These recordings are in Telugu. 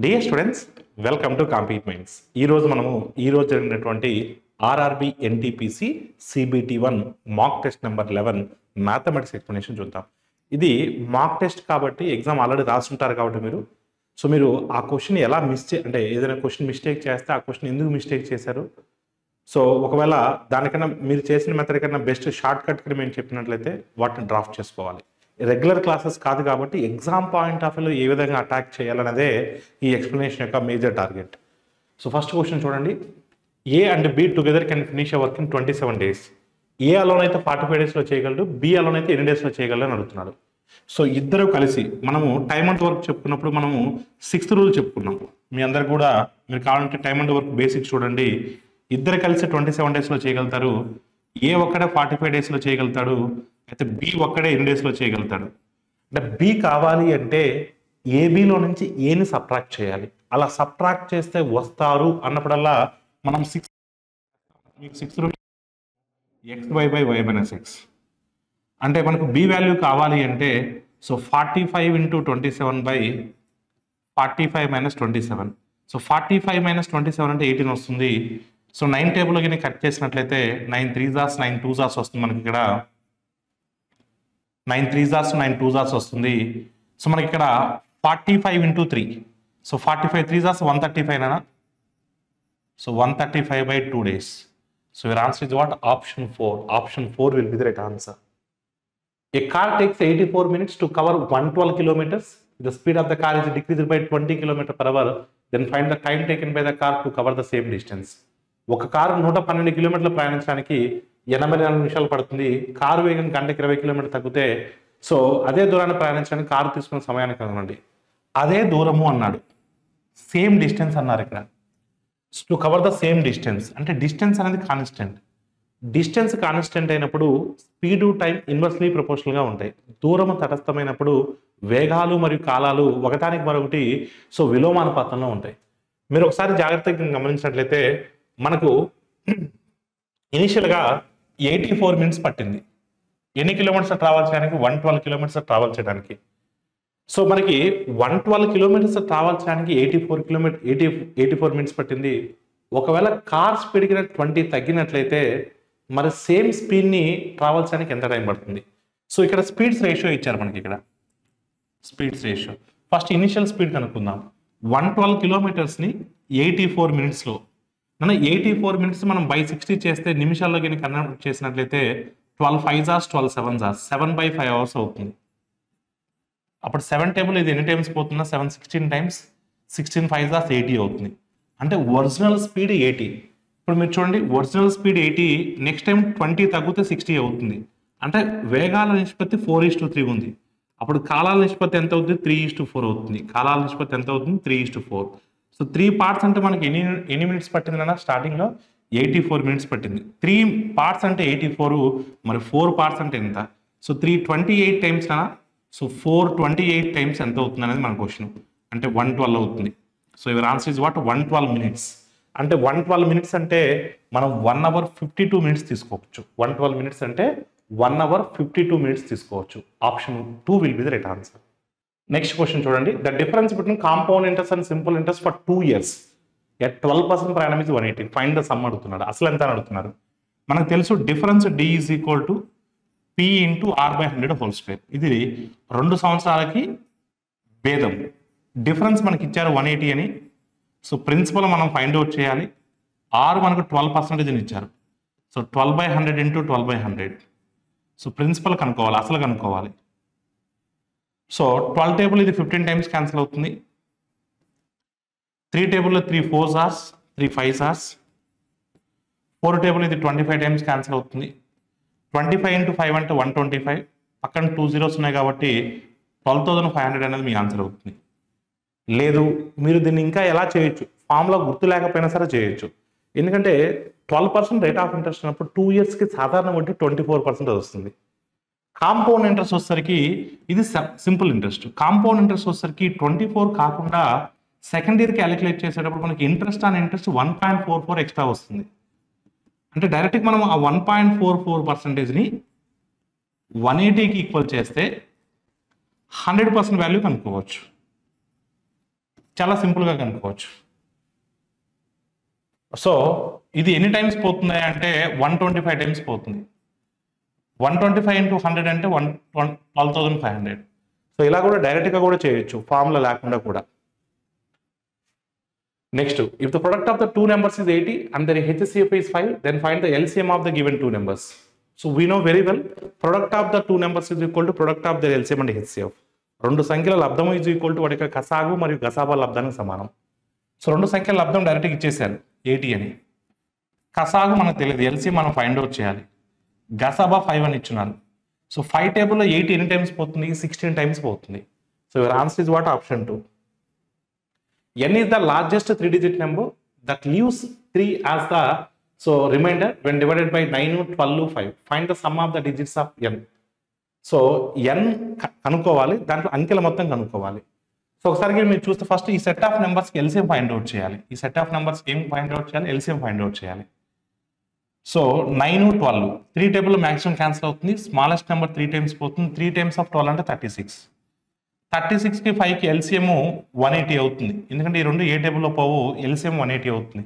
Dear students, welcome to compete minds. ఈరోజు జరిగినటువంటి RRB NTPC CBT 1 mock test number 11 mathematics explanation చూద్దాం. ఇది మాక్ టెస్ట్ కాబట్టి ఎగ్జామ్ ఆల్రెడీ రాస్తుంటారు కాబట్టి మీరు ఆ క్వశ్చన్ ఎలా అంటే ఏదైనా క్వశ్చన్ మిస్టేక్ చేస్తే ఆ క్వశ్చన్ ఎందుకు మిస్టేక్ చేశారు, సో ఒకవేళ దానికన్నా మీరు చేసిన మెథడ్ కన్నా బెస్ట్ షార్ట్ కట్ కి మేము చెప్పినట్లయితే వాటిని డ్రాఫ్ట్ చేసుకోవాలి. రెగ్యులర్ క్లాసెస్ కాదు కాబట్టి ఎగ్జామ్ పాయింట్ ఆఫ్ వ్యూలో ఏ విధంగా అటాక్ చేయాలన్నదే ఈ ఎక్స్ప్లెనేషన్ యొక్క major target. So first question చూడండి. A and B together can finish work in 27 days. A alone అయితే 45 daysలో చేయగలడు, బి అలోన్ అయితే ఎన్ని డేస్లో చేయగలడు అని అడుగుతున్నాడు. సో ఇద్దరు కలిసి మనము టైమ్ అండ్ వర్క్ చెప్పుకున్నప్పుడు మనము 6th రూల్ చెప్పుకున్నాం. మీ అందరు కూడా మీరు కావాలంటే టైమ్ అండ్ వర్క్ బేసిక్స్ చూడండి. ఇద్దరు కలిసి 27 daysలో చేయగలుగుతారు. ఏ ఒక్కడే 45 daysలో చేయగలుగుతాడు, అయితే బి ఒక్కడే ఎన్ని డేస్లో చేయగలుగుతాడు. అంటే బి కావాలి అంటే ఏబిలో నుంచి ఏని సబ్ట్రాక్ట్ చేయాలి. అలా సబ్ట్రాక్ట్ చేస్తే వస్తారు అన్నప్పుడల్లా మనం 6 రూల్ xy/y-x అంటే మనకు బి వాల్యూ కావాలి అంటే సో 45 × 27/45 - 27. సో 45 - 27 అంటే 18 వస్తుంది. సో 9 టేబుల్ కింద కట్ చేసినట్లయితే 9 3s 9 2s వస్తుంది. మనకి ఇక్కడ 9 3s 9 2s వస్తుంది. సో మనకి ఇక్కడ 45 × 3. సో 45 3s 135 నా. So 135/2 days. So your answer is what? Option 4. Option 4 will be the right answer. A car takes 84 minutes to cover 112 kilometers. The speed of the car is decreased by 20 km/h. Then find the time taken by the car to cover the same distance. ఒక కారు 112 కిలోమీటర్లు ప్రయాణించడానికి 84 నిమిషాలు పడుతుంది. కారు వేగం గంటకి 20 కిలోమీటర్లు తగ్గితే సో అదే దూరాన్ని ప్రయాణించడానికి కారు తీసుకున్న సమయాన్ని కనుగొనండి. అదే దూరము అన్నాడు, సేమ్ డిస్టెన్స్ అన్నారు. ఇక్కడ to cover the same distance అంటే డిస్టెన్స్ అనేది కాన్స్టెంట్. డిస్టెన్స్ కాన్స్టెంట్ అయినప్పుడు స్పీడు టైం ఇన్వర్స్లీ ప్రపోర్షనల్గా ఉంటాయి. దూరము తటస్థమైనప్పుడు వేగాలు మరియు కాలాలు ఒకటానికి మరొకటి సో విలోమానుపాతంలో ఉంటాయి. మీరు ఒకసారి జాగ్రత్తగా గమనించినట్లయితే మనకు ఇనిషియల్గా 84 minutes పట్టింది. ఎన్ని కిలోమీటర్స్ ట్రావెల్ చేయడానికి? 112 kilometers ట్రావెల్ చేయడానికి. సో మనకి 112 kilometers ట్రావెల్ చేయడానికి 84 minutes పట్టింది. ఒకవేళ కార్ స్పీడ్ కింద 20 తగ్గినట్లయితే మరి సేమ్ స్పీడ్ని ట్రావెల్ చేయడానికి ఎంత టైం పడుతుంది? సో ఇక్కడ స్పీడ్స్ రేషియో ఇచ్చారు మనకి. ఇక్కడ speeds ratio first initial speed కనుక్కుందాం. 112 kilometersని 84 minutesలో 84 minutes మనం by 60 చేస్తే నిమిషాల్లో కానీ కన్వర్ట్ చేసినట్లయితే 12 5s 12 7s 7/5 hours అవుతుంది. అప్పుడు 7 టేబుల్ ఇది ఎన్ని టైమ్స్ పోతుందా? 7 16 times 16 5s 80 అవుతుంది. అంటే ఒరిజినల్ స్పీడ్ 80. ఇప్పుడు మీరు చూడండి, ఒరిజినల్ స్పీడ్ 80, నెక్స్ట్ టైం 20 తగ్గితే 60 అవుతుంది. అంటే వేగాల నిష్పత్తి 4:3 ఉంది. అప్పుడు కాలాల నిష్పత్తి ఎంత అవుతుంది? 3:4 అవుతుంది. కాలాల నిష్పత్తి ఎంత అవుతుంది? 3:4. సో 3 parts అంటే మనకి ఎన్ని మినిట్స్ పట్టింది అన్న? స్టార్టింగ్లో 84 minutes పట్టింది. 3 parts అంటే 84, మరి 4 parts అంటే ఎంత? సో 328 times అన్న. సో 428 times ఎంత అవుతుంది అనేది మన క్వశ్చన్. అంటే 112 అవుతుంది. So your answer is what? 112 minutes. అంటే 112 minutes అంటే మనం 1 hour 52 minutes తీసుకోవచ్చు. 112 minutes అంటే 1 hour 52 minutes తీసుకోవచ్చు. Option 2 will be the right answer. Next question చూడండి. The difference between compound interest and simple interest for 2 years at 12% per annum is 180. Find the sum అడుగుతున్నాడు. అసలు ఎంత అని అడుగుతున్నారు. మనకు తెలుసు difference D is equal to P × R/100 ఇది 2 సంవత్సరాలకి భేదం. డిఫరెన్స్ మనకి ఇచ్చారు 180 అని. సో ప్రిన్సిపల్ మనం ఫైండ్ అవుట్ చేయాలి. R మనకు 12% ఇచ్చారు. సో 12/100 × 12/100. సో ప్రిన్సిపల్ కనుక్కోవాలి, అసలు కనుక్కోవాలి. సో 12 టేబుల్ ఇది 15 times క్యాన్సిల్ అవుతుంది. 3 టేబుల్లో 3 4s 3 5s 4 టేబుల్ ఇది 25 times క్యాన్సిల్ అవుతుంది. 25 × 5 అంటే 125. పక్కన 2 zeros ఉన్నాయి కాబట్టి 12,500 అనేది మీ ఆన్సర్ అవుతుంది. లేదు మీరు దీన్ని ఇంకా ఎలా చేయొచ్చు, ఫామ్లో గుర్తు లేకపోయినా సరే చేయొచ్చు. ఎందుకంటే 12% రేట్ ఆఫ్ ఇంట్రెస్ట్ ఉన్నప్పుడు 2 yearsకి సాధారణ వడ్డీ 24% వస్తుంది. కాంపౌండ్ ఇంట్రెస్ట్ వచ్చేసరికి ఇది సింపుల్ ఇంట్రెస్ట్. కాంపౌండ్ ఇంట్రెస్ట్ వచ్చేసరికి 24 కాకుండా సెకండ్ ఇయర్ క్యాలిక్యులేట్ చేసేటప్పుడు మనకి ఇంట్రెస్ట్ ఆన్ ఇంట్రెస్ట్ 1.44 ఎక్స్ట్రా వస్తుంది. అంటే డైరెక్ట్గా మనం ఆ 1.44%ని 180కి ఈక్వల్ చేస్తే 100% వాల్యూ కనుక్కోవచ్చు. చాలా సింపుల్గా కనుక్కోవచ్చు. సో ఇది ఎన్ని టైమ్స్ పోతుంది అంటే 125 టైమ్స్ పోతుంది. 125 into 100 అంటే 12,500. సో ఇలా కూడా డైరెక్ట్గా కూడా చేయొచ్చు, ఫార్ములా లేకుండా కూడా. Next, if the product of the two numbers is 80 and their HCF is 5, then find the LCM of the given two numbers. So we know very well product of the two numbers is equal to product of their LCM and HCF. రెండు సంఖ్యల లబ్ధం ఈజ్ ఈక్వల్ టు వాటి యొక్క కసాగు మరియు గసాబా లబ్ధానికి సమానం. సో రెండు సంఖ్యల లబ్ధం డైరెక్ట్గా ఇచ్చేసాను 80 అని. కసాగు మనకు తెలియదు, LCM మనం ఫైండ్ అవుట్ చేయాలి. గసాబా 5 అని ఇచ్చున్నాను. సో 5 టేబుల్లో 80 ఎన్ని టైమ్స్ పోతుంది? 16 టైమ్స్ పోతుంది. So your answer is what? Option 2. N is the largest 3-digit number that leaves 3 as the remainder when divided by 9, 12, 5. Find the sum of the digits of n. So n కనుక్కోవాలి, దాంట్లో అంకెల మొత్తం కనుక్కోవాలి. సో ఒకసారి మీరు చూస్తే ఫస్ట్ ఈ సెట్ ఆఫ్ నెంబర్స్కి ఎల్సిఎం ఫైండ్ అవుట్ చేయాలి. ఈ సెట్ ఆఫ్ నెంబర్స్కి ఏం ఫైండ్ అవుట్ చేయాలి? ఎల్సిఎం ఫైండ్ అవుట్ చేయాలి. సో 9, 12 3 టేబుల్లో మ్యాక్సిమం క్యాన్సిల్ అవుతుంది. స్మాలెస్ట్ నెంబర్ 3 టైమ్స్ పోతుంది. 3 టైమ్స్ ఆఫ్ 12 అంటే 36. 36కి 5కి ఎల్సిఎం 180 అవుతుంది. ఎందుకంటే ఈ రెండు ఏ టేబుల్లో పోవు, ఎల్సిఎం 180 అవుతుంది.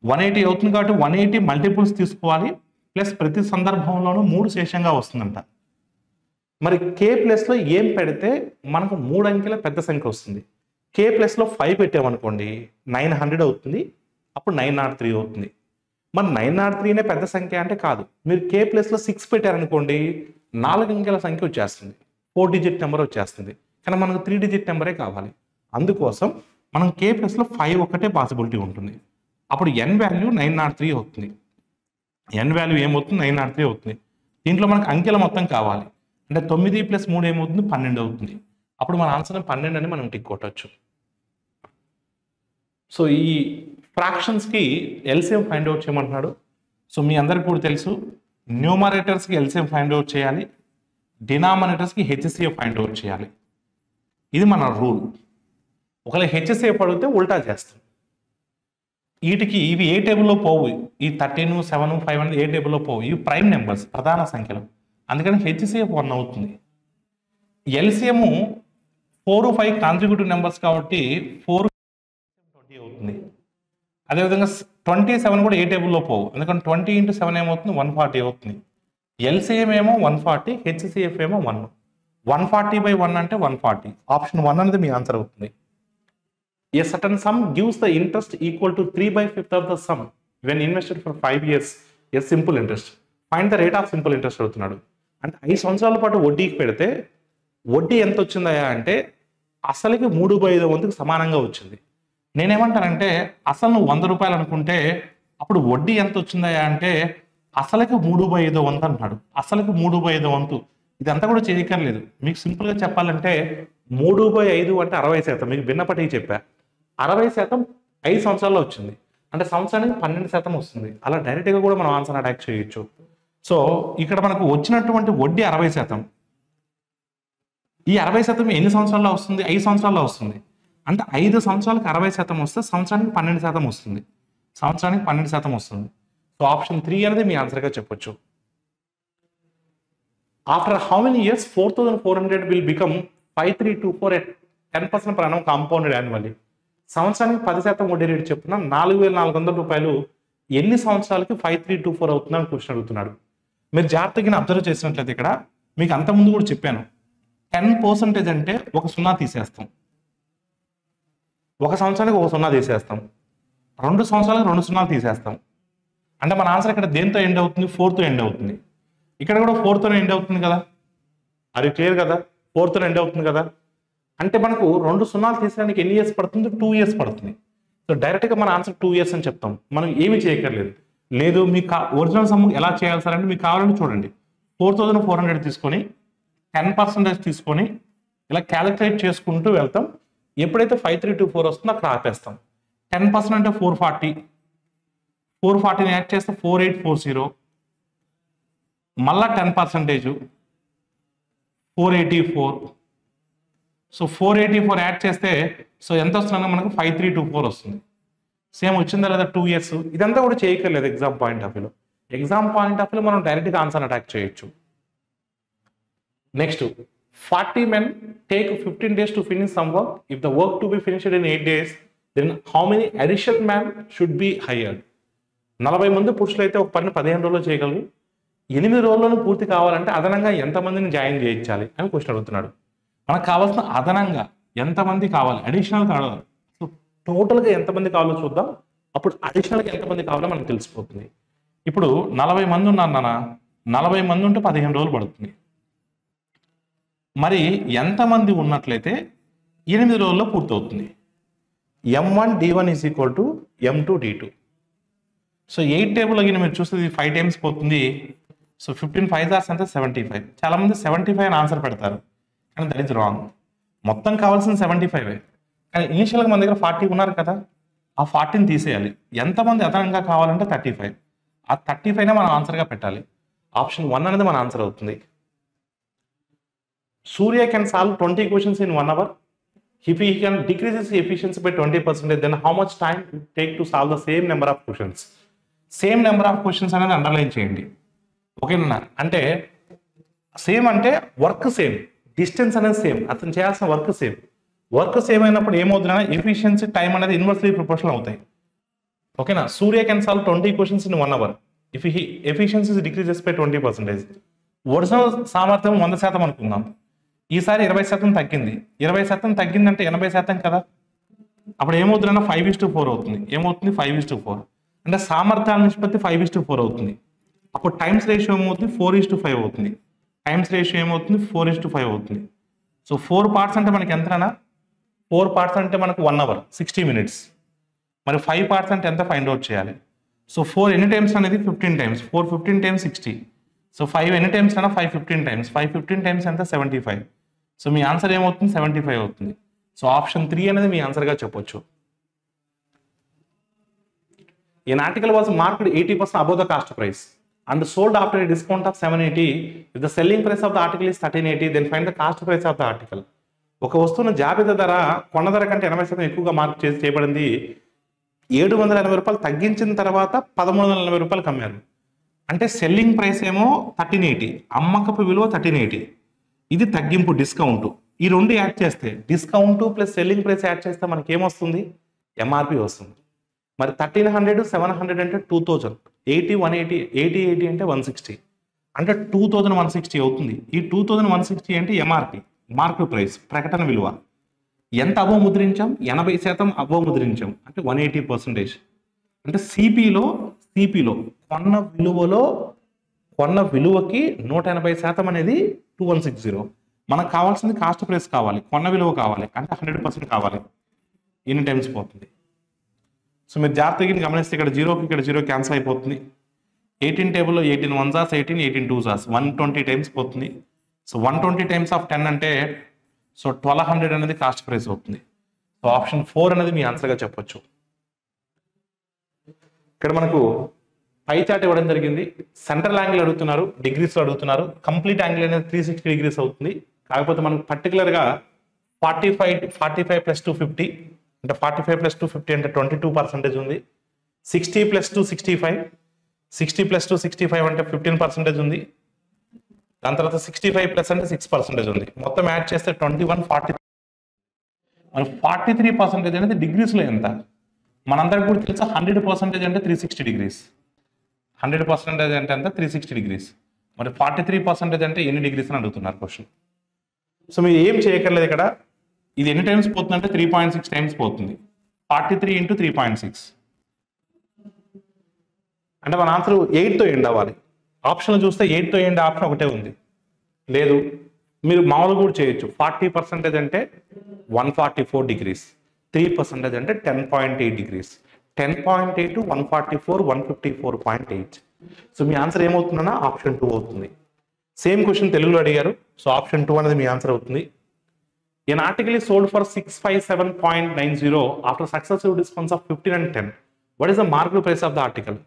180 అవుతుంది కాబట్టి 180 మల్టిపుల్స్ తీసుకోవాలి. ప్లస్ ప్రతి సందర్భంలోనూ 3 శేషంగా వస్తుందంట. మరి కే ప్లస్లో ఏం పెడితే మనకు 3 అంకెల పెద్ద సంఖ్య వస్తుంది? కే ప్లస్లో 5 పెట్టామనుకోండి 900 అవుతుంది, అప్పుడు 903 అవుతుంది. మరి 903నే పెద్ద సంఖ్య అంటే కాదు. మీరు కే ప్లస్లో 6 పెట్టారనుకోండి 4 అంకెల సంఖ్య వచ్చేస్తుంది, 4 డిజిట్ నెంబర్ వచ్చేస్తుంది. కానీ మనకు 3 డిజిట్ నెంబరే కావాలి. అందుకోసం మనం కే ప్లస్లో 5 ఒకటే పాసిబిలిటీ ఉంటుంది. అప్పుడు ఎన్ వాల్యూ 903 అవుతుంది. ఎన్ వాల్యూ ఏమవుతుంది? 903 అవుతుంది. దీంట్లో మనకు అంకెల మొత్తం కావాలి. అంటే 9 + 3 ఏమవుతుంది? 12 అవుతుంది. అప్పుడు మన ఆన్సర్ 12 అని మనం టిక్ కొట్టచ్చు. సో ఈ ఫ్రాక్షన్స్కి ఎల్సిఎం ఫైండ్ అవుట్ చేయమంటున్నాడు. సో మీ అందరికి కూడా తెలుసు, న్యూమరేటర్స్కి ఎల్సిఎం ఫైండ్ అవుట్ చేయాలి, డినామినేటర్స్కి హెచ్సిఎఫ్ ఫైండ్ అవుట్ చేయాలి. ఇది మన రూల్. ఒకవేళ హెచ్సిఎఫ్ అడిగితే ఉల్టా చేస్తాం. వీటికి ఇవి ఏ టేబుల్లో పోవు. ఈ 13, 7, 5 అనేది ఏ టేబుల్లో పోవు. ఇవి ప్రైమ్ నెంబర్స్, ప్రధాన సంఖ్యలు. అందుకని హెచ్సిఎఫ్ 1 అవుతుంది. ఎల్సిఎం 4, 5 కాన్సిక్యూటివ్ నెంబర్స్ కాబట్టి 4 20 అవుతుంది. అదేవిధంగా 27 కూడా ఏ టేబుల్లో పోవు. అందుకని 20 × 7 ఏమవుతుంది? 140 అవుతుంది. ఎల్సిఎం ఏమో 140, హెచ్సిఎఫ్ ఏమో 1. 140/1 అంటే 140. ఆప్షన్ 1 అనేది మీ ఆన్సర్ అవుతుంది. A certain sum gives the interest equal to 3/5 of the sum when invested for 5 years as simple interest. Find the rate of simple interest అవుతున్నాడు. అంటే 5 సంవత్సరాల పాటు వడ్డీకి పెడితే వడ్డీ ఎంత వచ్చిందయా అంటే అసలుకి 3/5 వంతుకు సమానంగా వచ్చింది. నేనేమంటానంటే అసలు నువ్వు 100 రూపాయలు అనుకుంటే అప్పుడు వడ్డీ ఎంత వచ్చిందయా అంటే అసలుకి 3/5 వంతు అంటున్నాడు. అసలుకి 3/5 వంతు. ఇదంతా కూడా చేయక్కర్లేదు. మీకు సింపుల్గా చెప్పాలంటే 3/5 అంటే 60%. మీకు భిన్నపటి చెప్పా. 60% 5 సంవత్సరాల్లో వచ్చింది. అంటే సంవత్సరానికి 12% వస్తుంది. అలా డైరెక్ట్గా కూడా మనం ఆన్సర్ అటాక్ చేయొచ్చు. సో ఇక్కడ మనకు వచ్చినటువంటి వడ్డీ 60%. ఈ 60% ఎన్ని సంవత్సరాల్లో వస్తుంది? 5 సంవత్సరాల్లో వస్తుంది. అంటే 5 సంవత్సరాలకు 60% వస్తే సంవత్సరానికి 12% వస్తుంది. సంవత్సరానికి 12% వస్తుంది. సో ఆప్షన్ 3 అనేది మీ ఆన్సర్గా చెప్పొచ్చు. After how many years 4,400 will become 5,324 at 10% per annum compounded annually. సంవత్సరానికి 10% వడ్డీ రేటు చెప్తున్నా 4,400 రూపాయలు ఎన్ని సంవత్సరాలకి 5,324 అవుతుందని క్వశ్చన్ అడుగుతున్నాడు. మీరు జాగ్రత్తగా అబ్జర్వ్ చేసినట్లయితే ఇక్కడ మీకు అంతకుముందు కూడా చెప్పాను, 10% అంటే ఒక 0 తీసేస్తాం, ఒక సంవత్సరానికి ఒక 0 తీసేస్తాం, 2 సంవత్సరాలకు 2 0 తీసేస్తాం. అంటే మన ఆన్సర్ ఇక్కడ దేంతో ఎండ్ అవుతుంది? 4తో ఎండ్ అవుతుంది. ఇక్కడ కూడా 4తో ఎండ్ అవుతుంది కదా. అది క్లియర్ కదా? 4తో ఎండ్ అవుతుంది కదా. అంటే మనకు 2 0 తీసడానికి ఎన్ని ఇయర్స్ పడుతుంది? 2 ఇయర్స్ పడుతుంది. సో డైరెక్ట్గా మన ఆన్సర్ 2 ఇయర్స్ అని చెప్తాం. మనం ఏమి చేయక్కర్లేదు. లేదు మీకు ఒరిజినల్ సమ్ ఎలా చేయాలి సార్ అంటే మీకు కావాలని చూడండి. 4,400 తీసుకొని 10% తీసుకొని ఇలా క్యాలిక్యులేట్ చేసుకుంటూ వెళ్తాం. ఎప్పుడైతే 5,324 వస్తుందో అక్కడ ఆపేస్తాం. 10% అంటే 440, 440ని యాడ్ చేస్తే 4,840, మళ్ళా 10% 484. సో 484 యాడ్ చేస్తే సో ఎంత వస్తుందో మనకు 5,324 వస్తుంది. సేమ్ వచ్చిందా లేదా? 2 ఇయర్స్. ఇదంతా కూడా చేయక్కర్లేదు ఎగ్జామ్ పాయింట్ ఆఫ్ వ్యూలో. ఎగ్జామ్ పాయింట్ ఆఫ్ వ్యూలో మనం డైరెక్ట్గా ఆన్సర్ అటాక్ చేయొచ్చు. Next 40 men take 15 days to finish some work. If the work to be finished in 8 days, then how many additional men should be hired? 40 మంది పురుషులు అయితే ఒక పని 15 రోజుల్లో చేయగలరు. 8 రోజుల్లోనూ పూర్తి కావాలంటే అదనంగా ఎంతమందిని జాయిన్ చేయించాలి అని క్వశ్చన్ అడుగుతున్నాడు. మనకు కావాల్సిన అదనంగా ఎంతమంది కావాలి, అడిషనల్ కావాలి. సో టోటల్గా ఎంతమంది కావాలో చూద్దాం, అప్పుడు అడిషనల్గా ఎంతమంది కావాలో మనకు తెలిసిపోతుంది. ఇప్పుడు 40 మంది ఉన్నారు నాన్న, 40 మంది ఉంటే 15 రోజులు పడుతుంది. మరి ఎంతమంది ఉన్నట్లయితే 8 రోజుల్లో పూర్తవుతుంది. M1 D1 is equal to M2 D2. So 8 table అగిన మీరు చూస్తే 5 టైమ్స్ పోతుంది. సో 15 5 hours అంటే 75. చాలామంది 75 అని ఆన్సర్ పెడతారు, కానీ దట్ ఈజ్ రాంగ్. మొత్తం కావాల్సిన 75, కానీ ఇనిషియల్గా మన దగ్గర 40 ఉన్నారు కదా, ఆ 40ని తీసేయాలి. ఎంతమంది అదనంగా కావాలంటే 35. ఆ 35నే మనం ఆన్సర్గా పెట్టాలి. ఆప్షన్ 1 అనేది మన ఆన్సర్ అవుతుంది. Surya can solve 20 questions in 1 hour. If he can decrease his efficiency by 20%, then how much time it take to solve the same number of questions? Same number of questions అనేది అండర్లైన్ చేయండి, ఓకేనా? అంటే సేమ్ అంటే వర్క్ సేమ్, డిస్టెన్స్ అనేది సేమ్, అతను చేయాల్సిన వర్క్ సేమ్. వర్క్ సేమ్ అయినప్పుడు ఏమవుతుందన్నా ఎఫిషియన్సీ టైం అనేది ఇన్వర్స్లీ ప్రపోర్షనల్ అవుతాయి, ఓకేనా? Surya can solve 20 questions in 1 hour. If he efficiency decreases by 20%, original సామర్థ్యం 100% అనుకుందాం. ఈసారి 20% తగ్గింది. 20% తగ్గిందంటే 80% కదా. అప్పుడు ఏమవుతుందన్నా 5:4 అవుతుంది. ఏమవుతుంది? 5:4. అంటే సామర్థ్యాల నిష్పత్తి 5:4 అవుతుంది. అప్పుడు టైమ్స్ రేషియో ఏమవుతుంది? 4:5 అవుతుంది. టైమ్స్ రేషియో ఏమవుతుంది? 4:5 అవుతుంది. సో 4 parts అంటే మనకి ఎంతనా? 4 parts అంటే మనకు 1 hour 60 minutes. మరి 5 parts అంటే ఎంత ఫైండ్ అవుట్ చేయాలి? సో 4 ఎన్ని టైమ్స్ అనేది 15 టైమ్స్. 4 15 టైమ్స్ 60. సో 5 ఎన్ని టైమ్స్ అన్నా 5 15 టైమ్స్. 5 15 టైమ్స్ ఎంత? 75. సో మీ ఆన్సర్ ఏమవుతుంది? 75 అవుతుంది. సో ఆప్షన్ 3 అనేది మీ ఆన్సర్గా చెప్పొచ్చు. An article was marked 80% above the cost price and sold after a discount of 780. If the selling price of the article is 1380, then find the cost price of the article. ఒక వస్తువును జాబితా ధర కొన్న ధర కంటే 80% ఎక్కువగా మార్క్ చేయబడింది. 780 రూపాయలు తగ్గించిన తర్వాత 1340 రూపాయలు అమ్మారు. అంటే సెల్లింగ్ ప్రైస్ ఏమో 1380, అమ్మకపు విలువ 1380. ఇది తగ్గింపు, డిస్కౌంట్. ఈ రెండు యాడ్ చేస్తే discount plus selling price add చేస్తే మనకి ఏమొస్తుంది? ఎంఆర్పి వస్తుంది. మరి 1300 700 అంటే 2000, 80 180, 80 80 అంటే 160, అంటే 2160 అవుతుంది. ఈ 2160 అంటే ఎంఆర్పి, మార్కెట్ ప్రైస్, ప్రకటన విలువ. ఎంత అబోవ్ ముద్రించాం? 80% అబోవ్ ముద్రించాం, అంటే 180%. అంటే సిపిలో కొన్న విలువకి 180% అనేది 2160. మనకు కావాల్సింది కాస్ట్ ప్రైస్ కావాలి, కొన్న విలువ కావాలి, అంటే 100% కావాలి. ఎన్ని టైమ్స్ పోతుంది? సో మీరు జాగ్రత్తగా గమనిస్తే ఇక్కడ 0కి ఇక్కడ 0 క్యాన్సిల్ అయిపోతుంది. 18 టేబుల్లో 18 1s 18, 18 2s 120 టైమ్స్ పోతుంది. సో 120 టైమ్స్ ఆఫ్ 10 అంటే సో 1200 అనేది కాస్ట్ ప్రైస్ అవుతుంది. సో ఆప్షన్ 4 అనేది మీ ఆన్సర్గా చెప్పొచ్చు. ఇక్కడ మనకు పై చార్ట్ ఇవ్వడం జరిగింది. సెంట్రల్ యాంగిల్ అడుగుతున్నారు, డిగ్రీస్లో అడుగుతున్నారు. కంప్లీట్ యాంగిల్ అనేది 360 degrees అవుతుంది. కాకపోతే మనకు పర్టికులర్గా 45 + 250 అంటే 45 + 250 అంటే 22% ఉంది. 60 + 265, 60 + 265 అంటే 15% ఉంది. దాని తర్వాత 65+ అంటే 6% ఉంది. మొత్తం యాడ్ చేస్తే 21 40. మరి 43% అనేది డిగ్రీస్లో ఎంత? మనందరికి కూడా తెలుసా 100% అంటే 360 degrees. 100% అంటే ఎంత? 360 degrees. మరి 43% అంటే ఎన్ని డిగ్రీస్ అని అడుగుతున్నారు క్వశ్చన్. సో మీరు ఏం చేయక్కర్లేదు. ఇక్కడ ఇది ఎన్ని టైమ్స్ పోతుంది అంటే 3.6 టైమ్స్ పోతుంది. 43 × 3.6 అంటే మన ఆన్సర్ 8తో ఎండ్ అవ్వాలి. ఆప్షన్ చూస్తే 8తో ఎండ్ ఆప్షన్ ఒకటే ఉంది. లేదు, మీరు మామూలు కూడా చేయొచ్చు. 40% అంటే 144 degrees, 3% అంటే 10.8 degrees. 10.8 to 144 154.8. సో మీ ఆన్సర్ ఏమవుతుందన్నా ఆప్షన్ 2 అవుతుంది. సేమ్ క్వశ్చన్ తెలుగులో అడిగారు. సో ఆప్షన్ 2 అనేది మీ ఆన్సర్ అవుతుంది. An article is sold for 657.90 after successive discounts of 15 and 10. What is the market price of the article?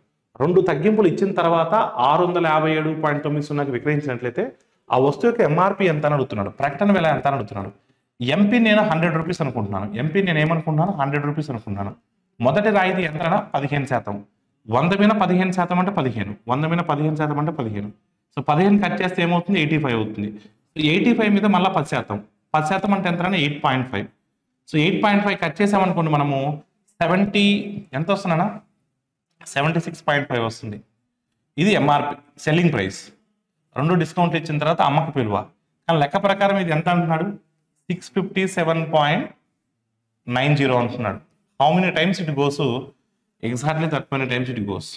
2 తగ్గింపులు ఇచ్చిన తర్వాత 657.90కి విక్రయించినట్లయితే ఆ వస్తువు యొక్క ఎంఆర్పి ఎంత అని అడుగుతున్నాడు, ప్రకటన విల ఎంత అని అడుగుతున్నాడు. ఎంపీ నేను 100 రూపీస్ అనుకుంటున్నాను. ఎంపీ నేను ఏమనుకుంటున్నాను? 100 రూపీస్ అనుకుంటున్నాను. మొదటి రాయితీ ఎంతనా? 15%. 100 మీద 15% అంటే 15. 100 మీద 15% అంటే 15. సో 15 కట్ చేస్తే ఏమవుతుంది? 85 అవుతుంది. 85 మీద మళ్ళీ 10%. 10% అంటే ఎంత? 8.5. సో 8.5 కట్ చేసామనుకోండి మనము 70 ఎంత వస్తుందన్నా? 76.5 వస్తుంది. ఇది ఎంఆర్పి సెల్లింగ్ ప్రైస్. 2 డిస్కౌంట్ ఇచ్చిన తర్వాత అమ్మక విలువ. కానీ లెక్క ప్రకారం ఇది ఎంత అంటున్నాడు? 657.90 అంటున్నాడు. How many times it goes? Exactly 30 times it goes.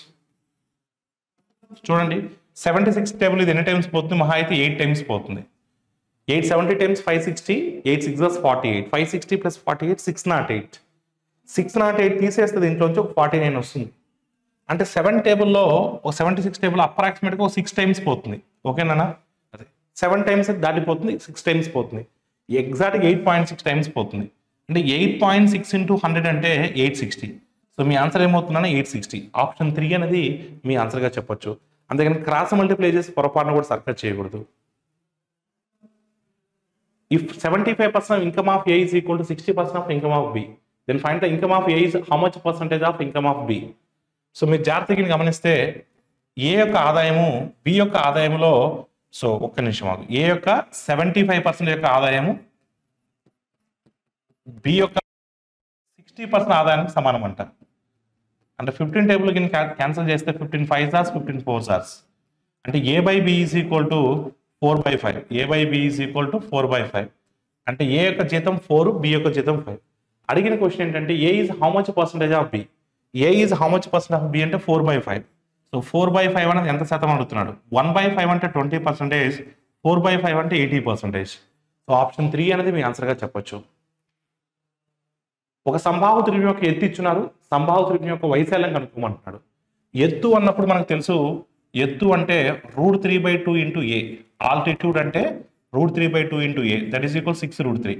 చూడండి 76 టేబుల్ ఇది ఎన్ని టైమ్స్ పోతుంది? మహా అయితే 8 టైమ్స్ పోతుంది. 870 టైమ్స్ 560, 8 6 48, 560 ప్లస్ 48 608. 608 తీసేస్తే దీంట్లోంచి ఒక 49 వస్తుంది. అంటే 7 టేబుల్లో ఒక 76 టేబుల్ అప్రాక్సిమేట్గా ఒక 6 టైమ్స్ పోతుంది. ఓకేనా? అదే 7 టైమ్స్ దాటిపోతుంది, 6 టైమ్స్ పోతుంది. ఎగ్జాక్ట్గా 8.6 టైమ్స్ పోతుంది. అంటే 8.6 ఇంటూ 100 అంటే 860. సో మీ ఆన్సర్ ఏమవుతుందన్నా 860. ఆప్షన్ 3 అనేది మీ ఆన్సర్గా చెప్పొచ్చు. అందుకని క్రాస్ మల్టిప్లై చేసి పొరపాటున కూడా సర్కస్ చేయకూడదు. If 75% of income of A is equal to 60% of income of B, then find the income of A is how much percentage of income of B. So మీరు జాగ్రత్తగా గమనిస్తే ఏ యొక్క ఆదాయము బి యొక్క ఆదాయంలో, సో ఒక్క నిమిషం ఆగు, ఏ యొక్క 75% యొక్క ఆదాయము బి యొక్క 60% ఆదాయానికి సమానం అంట. అంటే 15 టేబుల్ క్యాన్సిల్ చేస్తే 15 5s 15 4s. అంటే A by B is equal to 4/5. A by B is equal to 4/5. అంటే ఏ యొక్క జీతం 4, బి యొక్క జీతం 5. అడిగిన క్వశ్చన్ ఏంటంటే A is how much percentage of B. A is how much percent of B అంటే 4/5. సో 4/5 అనేది ఎంత శాతం అడుగుతున్నాడు? 1/5 అంటే 20%, 4/5 అంటే 80%. సో ఆప్షన్ 3 అనేది మీ ఆన్సర్గా చెప్పొచ్చు. ఒక సంభావ్య త్రిభుజం యొక్క ఎత్తు ఇచ్చున్నారు, సంభావ్య త్రిభుజం యొక్క వైశాల్యం కనుక్కోమంటున్నాడు. ఎత్తు అన్నప్పుడు మనకు తెలుసు, ఎత్తు అంటే √3/2 ఇంటూ ఏ. ఆల్టిట్యూడ్ అంటే √3/2 into A, that is equal 6√3.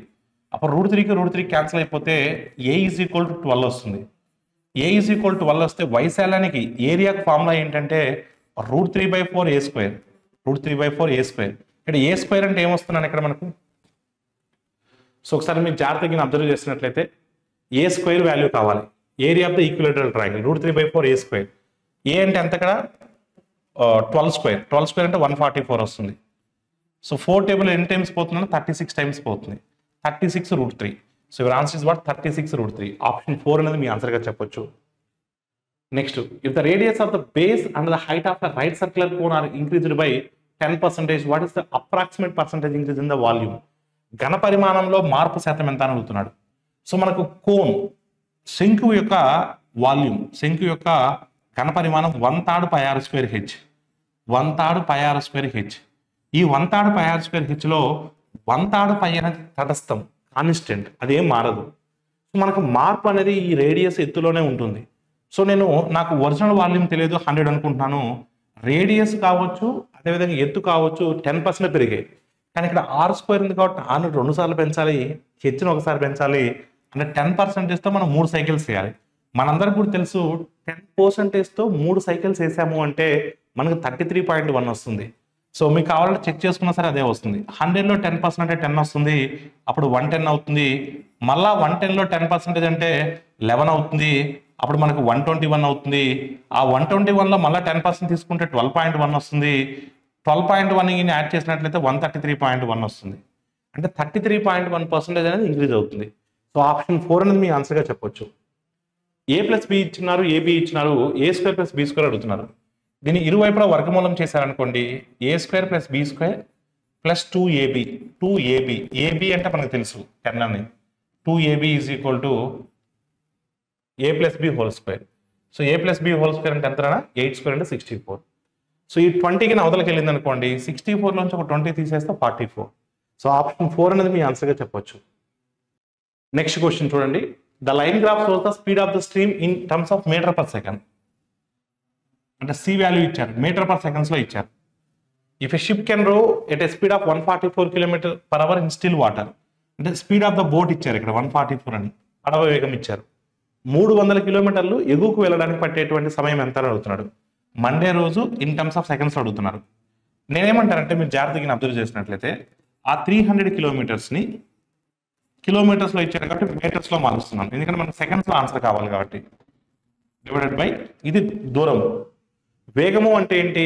అప్పుడు √3కి √3 క్యాన్సిల్ అయిపోతే ఏ ఈజ్ ఈక్వల్ టు 12 వస్తుంది. ఏ ఈజ్ ఈక్వల్ టు 12 వస్తే వైశాల్యానికి ఏరియాకి ఫార్ములా ఏంటంటే √3/4 √3/4 ఇక్కడ ఏ స్క్వేర్ అంటే ఏమొస్తున్నాను ఇక్కడ మనకు? సో ఒకసారి మీరు జాగ్రత్తగా అబ్జర్వ్ చేసినట్లయితే ఏ స్క్వేర్ వాల్యూ కావాలి. Area of the equilateral triangle √3/4 ఏ అంటే ఎంత ఇక్కడ? 12 స్క్వేర్. 12 స్క్వేర్ అంటే 144 వస్తుంది. సో 4 టేబుల్ ఎన్ని టైమ్స్ పోతుందంటే 36 టైమ్స్ పోతుంది. 36√3. So your answer is what? 36√3. Option 4 అనేది మీ ఆన్సర్గా చెప్పొచ్చు. Next, if the radius of the base and the height of the right circular cone are increased by 10%, what is the approximate percentage increase in the volume? ఘన పరిమాణంలో మార్పు శాతం ఎంత అని అడుగుతున్నాడు. సో మనకు కోన్ శంకు యొక్క వాల్యూమ్, శంకు యొక్క ఘన పరిమాణం 1/3 πr²h. 1/3 πr²h. ఈ 1/3 πr²h లో 1/3 π అనేది తటస్థం, కాన్స్టెంట్, అదేం మారదు. సో మనకు మార్పు అనేది ఈ రేడియస్ ఎత్తులోనే ఉంటుంది. సో నాకు ఒరిజినల్ వాల్యూమ్ తెలియదు 100 అనుకుంటున్నాను, రేడియస్ కావచ్చు అదేవిధంగా ఎత్తు కావచ్చు 10% పెరిగాయి. కానీ ఇక్కడ r² ఉంది కాబట్టి r 2 సార్లు పెంచాలి, హెచ్ను ఒకసారి పెంచాలి. అంటే 10%తో మనం 3 సైకిల్స్ చేయాలి. మనందరికి కూడా తెలుసు 10%తో 3 సైకిల్స్ వేసాము అంటే మనకు 33.1 వస్తుంది. సో మీకు కావాలంటే చెక్ చేసుకున్నా సరే అదే వస్తుంది. 100లో 10% అంటే 10 వస్తుంది, అప్పుడు 110 అవుతుంది. మళ్ళా 110లో 10% అంటే 11 అవుతుంది, అప్పుడు మనకు 121 అవుతుంది. ఆ 121లో మళ్ళీ 10% తీసుకుంటే 12.1 వస్తుంది. 12.1 యాడ్ చేసినట్లయితే 133.1 వస్తుంది. అంటే 33.1% అనేది ఇంక్రీజ్ అవుతుంది. సో ఆప్షన్ 4 అనేది మీ ఆన్సర్గా చెప్పొచ్చు. A+B ఇచ్చినారు, AB ఇచ్చినారు, A² + B² అడుగుతున్నారు. దీన్ని ఇరువైపులా వర్గమూలం చేశారనుకోండి, A² + B² + 2AB. 2AB, AB అంటే మనకు తెలుసు 10 అని. 2AB is equal to A+B whole square. So A+B whole square అంటే ఎంతనా? 8² అంటే 64. సో ఈ 20కి అవతలకి వెళ్ళింది అనుకోండి, 64లోంచి ఒక 20 తీసేస్తే 44. సో ఆప్షన్ 4 అనేది మీ ఆన్సర్గా చెప్పొచ్చు. నెక్స్ట్ క్వశ్చన్ చూడండి. The line graph shows the speed of the stream in terms of metre per second. అంటే సి వాల్యూ ఇచ్చారు, మీటర్/సెకండ్స్లో ఇచ్చారు. If a ship can row at a speed of 144 km/h in still water. అంటే స్పీడ్ ఆఫ్ ద బోట్ ఇచ్చారు ఇక్కడ 144 అని, పడవ వేగం ఇచ్చారు. 300 కిలోమీటర్లు ఎగువకు వెళ్ళడానికి పట్టేటువంటి సమయం ఎంత అని అడుగుతున్నాడు. మండే రోజు ఇన్ టర్మ్స్ ఆఫ్ సెకండ్స్ అడుగుతున్నారు. నేనేమంటానంటే మీరు జాగ్రత్తగా అబ్జర్వ్ చేసినట్లయితే ఆ 300 కిలోమీటర్స్ని కిలోమీటర్స్లో ఇచ్చారు కాబట్టి మీటర్స్లో మారుస్తున్నాను, ఎందుకంటే మనకు సెకండ్స్లో ఆన్సర్ కావాలి కాబట్టి. డివైడెడ్ బై ఇది దూరం. వేగము అంటే ఏంటి?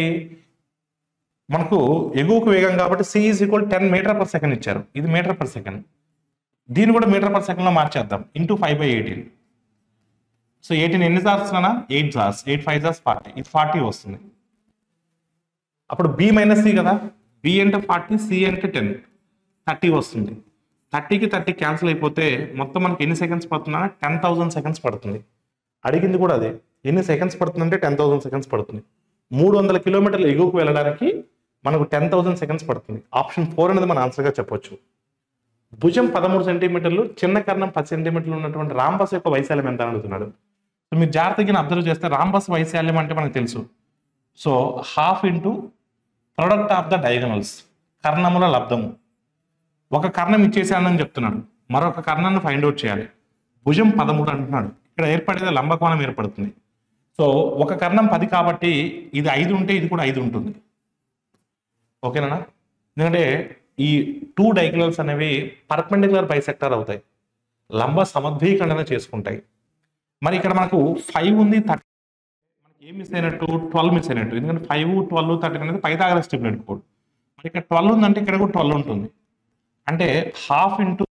మనకు ఎగువకు వేగం కాబట్టి C is equal 10 metre per second ఇచ్చారు, ఇది మీటర్ పర్ సెకండ్, దీన్ని కూడా మీటర్ పర్ సెకండ్ లో మార్చేద్దాం, ఇంటూ 5/18. సో 18 ఎన్ని జార్స్ అన్నా 8 జార్స్, 8 5 జార్స్ 40, ఇది 40 వస్తుంది. అప్పుడు బి మైనస్ సి కదా, బి అంటే 40, సి అంటే 10, 30 వస్తుంది. 30కి 30 క్యాన్సిల్ అయిపోతే మొత్తం మనకి ఎన్ని సెకండ్స్ పడుతుందా, 10,000 సెకండ్స్ పడుతుంది. అడిగింది కూడా అదే, ఎన్ని సెకండ్స్ పడుతుందంటే 10,000 సెకండ్స్ పడుతుంది. 300 కిలోమీటర్లు ఎగువకు వెళ్ళడానికి మనకు 10,000 సెకండ్స్ పడుతుంది. ఆప్షన్ 4 అనేది మన ఆన్సర్గా చెప్పొచ్చు. భుజం 13 సెంటీమీటర్లు, చిన్న కర్ణం 10 సెంటీమీటర్లు ఉన్నటువంటి రాంబస్ యొక్క వైశాల్యం ఎంత అని అడుగుతున్నాడు. సో మీరు జాగ్రత్తగా అబ్జర్వ్ చేస్తే రాంబస్ వైశాల్యం అంటే మనకు తెలుసు. So half into product of the diagonals, కర్ణముల లబ్ధము. ఒక కర్ణం ఇచ్చేసానని చెప్తున్నాడు, మరొక కర్ణాన్ని ఫైండ్ అవుట్ చేయాలి. భుజం 13 అంటున్నాడు, ఇక్కడ ఏర్పడేది లంబకోణం ఏర్పడుతుంది. సో ఒక కర్ణం 10 కాబట్టి ఇది 5 ఉంటే ఇది కూడా 5 ఉంటుంది. ఓకేనా? ఎందుకంటే ఈ 2 డయాగనల్స్ అనేవి పర్పెండిక్యులర్ బైసెక్టర్ అవుతాయి, లంబ సమద్వీఖండన చేసుకుంటాయి. మరి ఇక్కడ మనకు 5 ఉంది, 30 మనకి ఏం మిస్ అయినట్టు, 12 మిస్ అయినట్టు. ఎందుకంటే 5, 12, 13 అనేది పైథాగరస్ ట్రిప్లెట్ కోడ్. మరి ఇక్కడ 12 ఉందంటే ఇక్కడ కూడా 12 ఉంటుంది. అంటే హాఫ్ ఇంటూ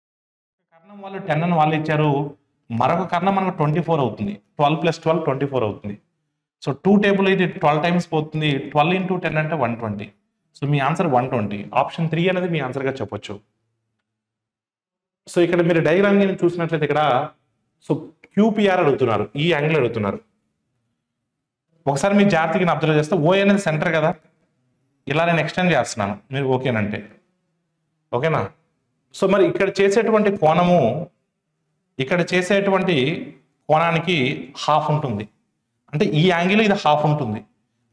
కర్ణం వాళ్ళు 10 అని వాళ్ళు ఇచ్చారు, మరొక కర్ణం మనకు 24 అవుతుంది. 12 + 12 24 అవుతుంది. సో 2 టేబుల్ ఇది 12 టైమ్స్ పోతుంది. 12 × 10 అంటే 120. సో మీ ఆన్సర్ 120. ఆప్షన్ 3 అనేది మీ ఆన్సర్గా చెప్పొచ్చు. సో ఇక్కడ మీరు డయాగ్రామ్ చూసినట్లయితే ఇక్కడ సో క్యూపీఆర్ అడుగుతున్నారు, ఈ యాంగిల్ అడుగుతున్నారు. ఒకసారి మీరు జాగ్రత్తగా అబ్జర్వ్ చేస్తే ఓ అనేది సెంటర్ కదా, ఇలా నేను ఎక్స్టెండ్ చేస్తున్నాను, మీరు ఓకేనంటే ఓకేనా. సో మరి ఇక్కడ చేసేటువంటి కోణము, ఇక్కడ చేసేటువంటి కోణానికి హాఫ్ ఉంటుంది, అంటే ఈ యాంగిల్ ఇది హాఫ్ ఉంటుంది.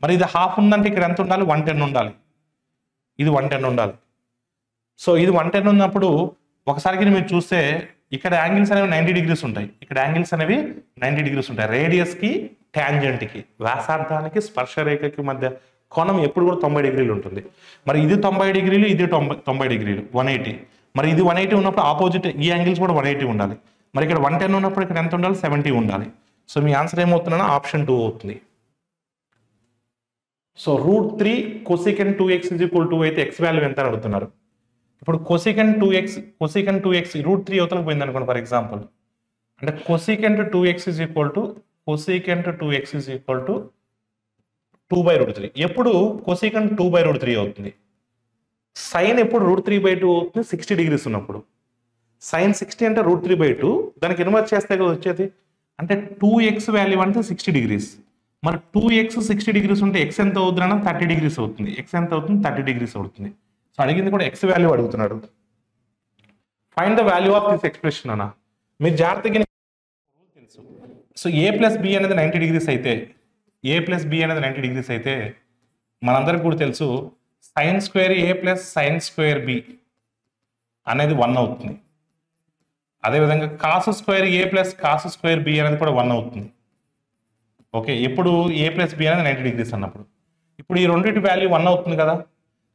మరి ఇది హాఫ్ ఉందంటే ఇక్కడ ఎంత ఉండాలి, 110 ఉండాలి, ఇది 110 ఉండాలి. సో ఇది 110 ఉన్నప్పుడు ఒకసారికి మీరు చూస్తే ఇక్కడ యాంగిల్స్ అనేవి 90 డిగ్రీస్ ఉంటాయి, ఇక్కడ యాంగిల్స్ అనేవి 90 డిగ్రీస్ ఉంటాయి. రేడియస్కి ట్యాంజెంట్కి, వ్యాసార్థానికి స్పర్శరేఖకి మధ్య కోణం ఎప్పుడు కూడా 90 డిగ్రీలు ఉంటుంది. మరి ఇది 90 డిగ్రీలు, ఇది 90 డిగ్రీలు, 180. మరి ఇది 180 ఉన్నప్పుడు ఆపోజిట్ ఈ యాంగిల్స్ కూడా 180 ఉండాలి. మరి ఇక్కడ 110 ఉన్నప్పుడు ఇక్కడ ఎంత ఉండాలి, 70 ఉండాలి. సో మీ ఆన్సర్ ఏమవుతుందన్నా ఆప్షన్ 2 అవుతుంది. సో √3 cosecant 2x = 2 అయితే x వాల్యూ ఎంత అని అడుగుతున్నారు. ఇప్పుడు cosecant 2x √3 అవతలకు పోయింది అనుకోండి ఫర్ ఎగ్జాంపుల్, అంటే cosecant 2x = 2/√3. ఎప్పుడు cosecant 2/√3 అవుతుంది, సైన్ ఎప్పుడు √3/2 అవుతుంది, 60 డిగ్రీస్ ఉన్నప్పుడు. సైన్ 60 అంటే √3/2, దానికి ఇన్వర్స్ చేస్తే కదా వచ్చేది, అంటే 2x వాల్యూ అంటే 60 డిగ్రీస్. మరి 2x 60 డిగ్రీస్ ఉంటే x ఎంత అవుతుందన్నా 30 డిగ్రీస్ అవుతుంది. x ఎంత అవుతుంది, 30 డిగ్రీస్ అవుతుంది. సో అడిగింది కూడా x వాల్యూ అడుగుతున్నాడు. Find the value of this expression అన్న. మీరు జాగ్రత్తగా తెలుసు. సో a + b అనేది 90 డిగ్రీస్ అయితే, a + b అనేది 90 డిగ్రీస్ అయితే మనందరికి కూడా తెలుసు sin² a + sin² b అనేది 1 అవుతుంది. అదేవిధంగా cos² a + cos² b అనేది కూడా 1 అవుతుంది. ఓకే, ఇప్పుడు a + b అనేది 90 డిగ్రీస్ అన్నప్పుడు ఇప్పుడు ఈ రెండింటి వాల్యూ 1 అవుతుంది కదా.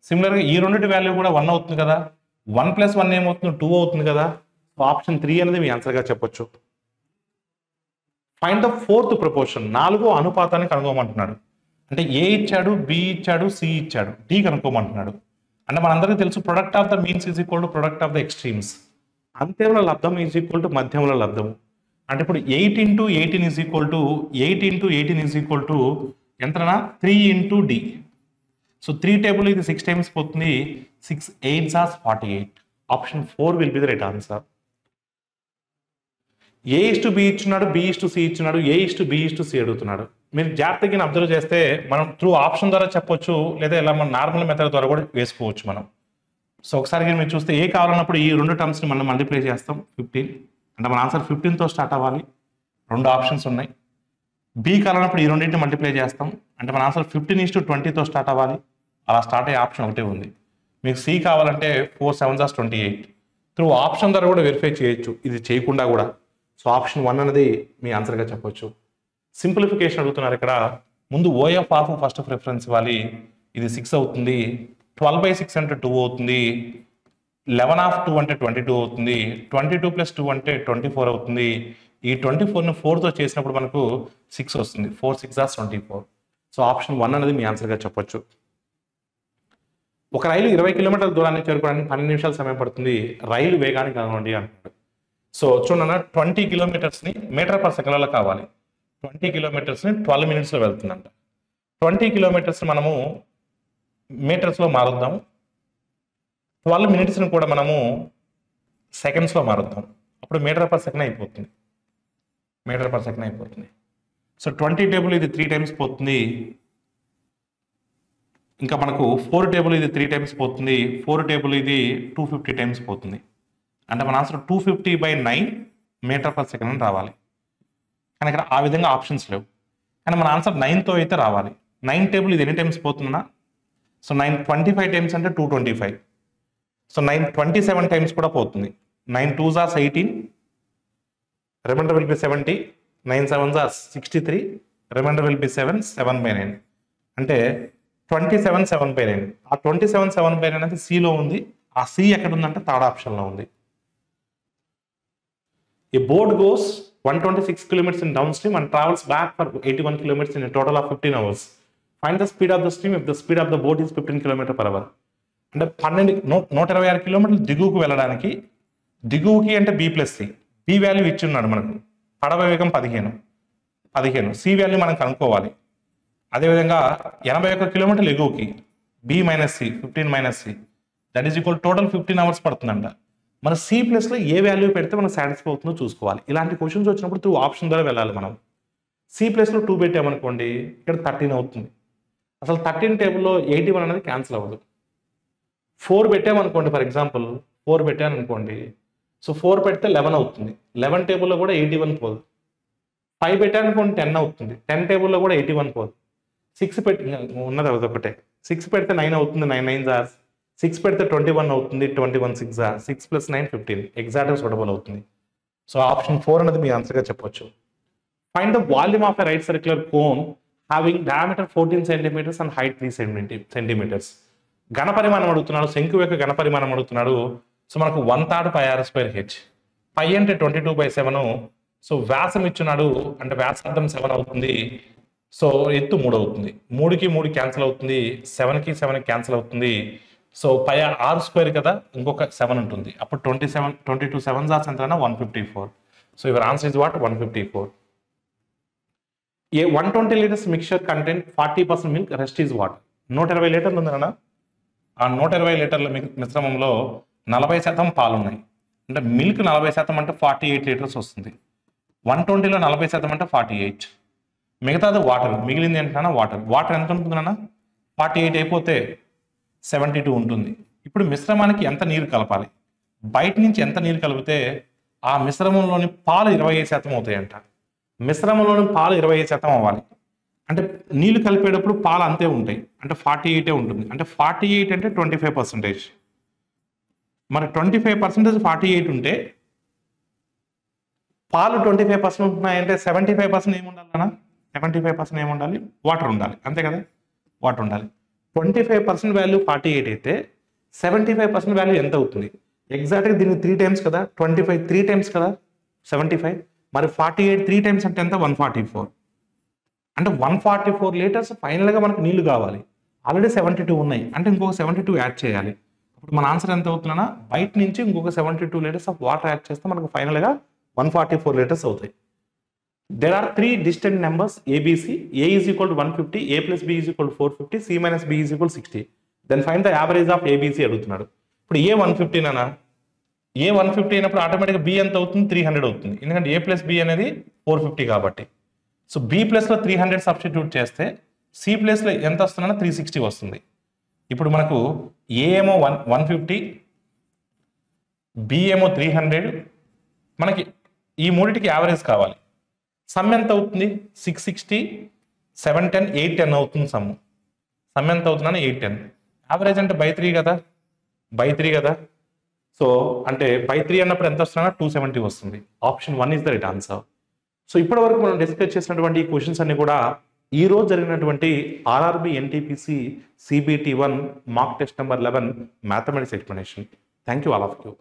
సిమిలర్గా ఈ రెండింటి వాల్యూ కూడా 1 అవుతుంది కదా. 1 + 1 ఏమవుతుంది, 2 అవుతుంది కదా. సో ఆప్షన్ 3 అనేది మీ ఆన్సర్గా చెప్పొచ్చు. ఫైండ్ ద 4th ప్రపోర్షన్, 4వ అనుపాతాన్ని కనుక్కోమంటున్నాడు. అంటే ఏ ఇచ్చాడు, బి ఇచ్చాడు, సి ఇచ్చాడు, డి కనుక్కోమంటున్నాడు. అంటే మనందరికీ తెలుసు product of the means = product of the extremes. అంత్యముల లబ్ధం = మధ్యముల లబ్ధము. అంటే ఇప్పుడు 8 × 18 ఎంతనా 3 × d. సో 3 టేబుల్ ఇది 6 టైమ్స్ పోతుంది, 6 8s are 48. Option 4 will be the right answer. a:b ఇచ్చున్నాడు, b:c ఇచ్చున్నాడు, a:b:c అడుగుతున్నాడు. మీరు జాగ్రత్తగా అబ్జర్వ్ చేస్తే మనం త్రూ ఆప్షన్ ద్వారా చెప్పొచ్చు, లేదా ఇలా మన నార్మల్ మెథడ్ ద్వారా కూడా వేసుకోవచ్చు మనం. సో ఒకసారి మీరు చూస్తే ఏ కావాలన్నప్పుడు ఈ రెండు టర్మ్స్ని మనం మల్టిప్లై చేస్తాం 15, అంటే మన ఆన్సర్ 15తో స్టార్ట్ అవ్వాలి. 2 ఆప్షన్స్ ఉన్నాయి. బి కావాలన్నప్పుడు ఈ రెండింటిని మల్టిప్లై చేస్తాం, అంటే మన ఆన్సర్ 15:20తో స్టార్ట్ అవ్వాలి. అలా స్టార్ట్ అయ్యే ఆప్షన్ ఒకటే ఉంది. మీకు సి కావాలంటే 4 7s are 28. త్రూ ఆప్షన్ ద్వారా కూడా వెరిఫై చేయొచ్చు, ఇది చేయకుండా కూడా. సో ఆప్షన్ 1 అనేది మీ ఆన్సర్గా చెప్పొచ్చు. సింప్లిఫికేషన్ అడుగుతున్నారు. ఇక్కడ ముందు ఓఎఫ్ ఆఫ్ ఫస్ట్ ప్రిఫరెన్స్ ఇవ్వాలి. ఇది 6 అవుతుంది, 12/6 అంటే 2 అవుతుంది, 11/2 అంటే 22 అవుతుంది, 22 + 2 అంటే 24 అవుతుంది. ఈ 24ని 4తో చేసినప్పుడు మనకు 6 వస్తుంది. 4 6 are 24. సో ఆప్షన్ 1 అనేది మీ ఆన్సర్గా చెప్పొచ్చు. ఒక రైలు 20 కిలోమీటర్ల దూరాన్ని చేరుకోవడానికి 12 నిమిషాలు సమయం పడుతుంది, రైలు వేగాన్ని కనుగొనండి అంటున్నాడు. సో చూడన్న 20 కిలోమీటర్స్ని మీటర్ పర్ సెకండ్లో కావాలి. 20 కిలోమీటర్స్ని 12 మినిట్స్లో వెళ్తుందంట. 20 కిలోమీటర్స్ మనము మీటర్స్లో మారుద్దాం, 12 మినిట్స్ని కూడా మనము సెకండ్స్లో మారుద్దాం. అప్పుడు మీటర్ పర్ సెకండ్ అయిపోతుంది, మీటర్ పర్ సెకండ్ అయిపోతుంది. సో 20 టేబుల్ ఇది 3 టైమ్స్ పోతుంది, ఇంకా మనకు 4 టేబుల్ ఇది 3 టైమ్స్ పోతుంది, 4 టేబుల్ ఇది 250 టైమ్స్ పోతుంది. అంటే మన ఆన్సర్ 250/9 మీటర్ పర్ సెకండ్ అని రావాలి. కానీ ఇక్కడ ఆ విధంగా ఆప్షన్స్ లేవు, కానీ మన ఆన్సర్ 9తో అయితే రావాలి. 9 టేబుల్ ఇది ఎన్ని టైమ్స్ పోతుందా? సో 9 25 టైమ్స్ అంటే 225. సో 9 27 టైమ్స్ కూడా పోతుంది. 9 2s are 18, remainder will be 70, 9 7s are 63, remainder will be 7, 7/9. అంటే 27 7/9. ఆ 27 7/9 అనేది సిలో ఉంది. ఆ సి ఎక్కడ ఉందంటే థర్డ్ ఆప్షన్లో ఉంది. A boat goes 126 kilometers in downstream and travels back for 81 kilometers in a total of 15 hours. Find the speed of the stream if the speed of the boat is 15 km/h. అంటే 126 కిలోమీటర్లు దిగువకు వెళ్ళడానికి, దిగువకి అంటే B+C, బి వాల్యూ ఇచ్చి ఉన్నాడు మనకు. పడవ వేగం 15, సి వాల్యూ మనం కనుక్కోవాలి. అదేవిధంగా 81 కిలోమీటర్లు ఎగువకి B-C 15-C, that is equal total 15 hours పడుతుందంట. మన C+లో ఏ వాల్యూ పెడితే మనకు సాటిస్ఫై అవుతుందో చూసుకోవాలి. ఇలాంటి క్వశ్చన్స్ వచ్చినప్పుడు 2 ఆప్షన్ ద్వారా వెళ్ళాలి మనం. C+లో 2 పెట్టామనుకోండి, ఇక్కడ 13 అవుతుంది. అసలు 13 టేబుల్లో 81 అనేది క్యాన్సిల్ అవ్వదు. 4 పెట్టామనుకోండి, ఫర్ ఎగ్జాంపుల్ 4 పెట్టాను అనుకోండి, సో 4 పెడితే 11 అవుతుంది. 11 టేబుల్లో కూడా 81 పోదు. 5 పెట్టాను అనుకోండి 10 అవుతుంది. 10 టేబుల్లో కూడా 81 పోదు. 6 పెట్టి ఉన్నది అదొకటే. 6 పెడితే 9 అవుతుంది, 9 9s are 6 పెడితే 21 అవుతుంది, 21 6s are 6 + 9 15, ఎగ్జాక్ట్గా సూటబుల్ అవుతుంది. సో ఆప్షన్ 4 అనేది మీ ఆన్సర్గా చెప్పొచ్చు. Find the volume of a right circular cone having diameter 14 centimeters and height 3 centimeters. ఘనపరిమాణం అడుగుతున్నాడు, శంకు యొక్క ఘనపరిమాణం అడుగుతున్నాడు. సో మనకు 1/3 πr²h. పై అంటే 22/7. సో వ్యాసం ఇచ్చున్నాడు, అంటే వ్యాసార్థం 7 అవుతుంది. సో ఎత్తు 3 అవుతుంది. 3కి 3 క్యాన్సిల్ అవుతుంది, 7కి 7 క్యాన్సిల్ అవుతుంది. సో పై r² కదా, ఇంకొక 7 ఉంటుంది. అప్పుడు 22 7s are ఎంత 154. So your answer is what 154. A 120 liters mixture content 40% milk, rest is water. 120 లీటర్లు ఉంది కదా, ఆ 120 లీటర్ల మిశ్రమంలో 40% పాలు ఉన్నాయి. అంటే మిల్క్ 40% అంటే 48 లీటర్స్ వస్తుంది. 120లో 40% అంటే 48. మిగతాది వాటర్, మిగిలింది ఏంటన్నా వాటర్. వాటర్ ఎంత ఉంటుందన్నా 48 అయిపోతే 72 ఉంటుంది. ఇప్పుడు మిశ్రమానికి ఎంత నీరు కలపాలి, బయట నుంచి ఎంత నీరు కలిపితే ఆ మిశ్రమంలోని పాలు 25% అవుతాయంట. మిశ్రమంలోని పాలు 25% అవ్వాలి అంటే నీళ్లు కలిపేటప్పుడు పాలు అంతే ఉంటాయి, అంటే 48 ఉంటుంది. అంటే 48 అంటే 25%. మరి 25% 48 ఉంటే పాలు 25% ఉంటున్నాయంటే 75% ఏముండాలన్నా 75% ఏముండాలి, వాటర్ ఉండాలి, అంతే కదా, వాటర్ ఉండాలి. 25% వాల్యూ 48 అయితే 75% వాల్యూ ఎంత అవుతుంది? ఎగ్జాక్ట్గా దీనికి 3 టైమ్స్ కదా, 25 3 టైమ్స్ కదా 75. మరి 48 3 టైమ్స్ అంటే ఎంత 144. అంటే 144 లీటర్స్ ఫైనల్గా మనకు నీళ్లు కావాలి. ఆల్రెడీ 72 ఉన్నాయి, అంటే ఇంకొక 72 యాడ్ చేయాలి. అప్పుడు మన ఆన్సర్ ఎంత అవుతుందన్నా, బయట నుంచి ఇంకొక 72 లీటర్స్ ఆఫ్ వాటర్ యాడ్ చేస్తే మనకు ఫైనల్గా 144 లీటర్స్ అవుతాయి. There are 3 distinct numbers ABC. A is equal to 150, A plus B is equal to 450, C minus B is equal to 60. Then find the average of ABC అడుగుతున్నాడు. ఇప్పుడు A 150 అన్నా, A 150 అయినప్పుడు ఆటోమేటిక్గా B ఎంత అవుతుంది 300 అవుతుంది, ఎందుకంటే A plus B అనేది 450 కాబట్టి. సో B ప్లస్లో 300 సబ్స్టిట్యూట్ చేస్తే C ప్లస్లో ఎంత వస్తుందన్నా 360 వస్తుంది. ఇప్పుడు మనకు A ఏమో 150, B ఏమో 300, మనకి ఈ మూడింటికి యావరేజ్ కావాలి. సమ్ ఎంత అవుతుంది 660, 710, 810 అవుతుంది సమ్. సమ్ ఎంత అవుతుందని 810. యావరేజ్ అంటే బై 3 కదా, బై 3 కదా. సో అంటే బై 3 అన్నప్పుడు ఎంత వస్తుందన్నా 270 వస్తుంది. Option 1 is the right answer. So ఇప్పటి వరకు మనం డిస్కస్ చేసినటువంటి ఈ క్వశ్చన్స్ అన్ని కూడా ఈ రోజు జరిగినటువంటి RRB NTPC CBT 1 mark test number 11 mathematics explanation. Thank you all of you.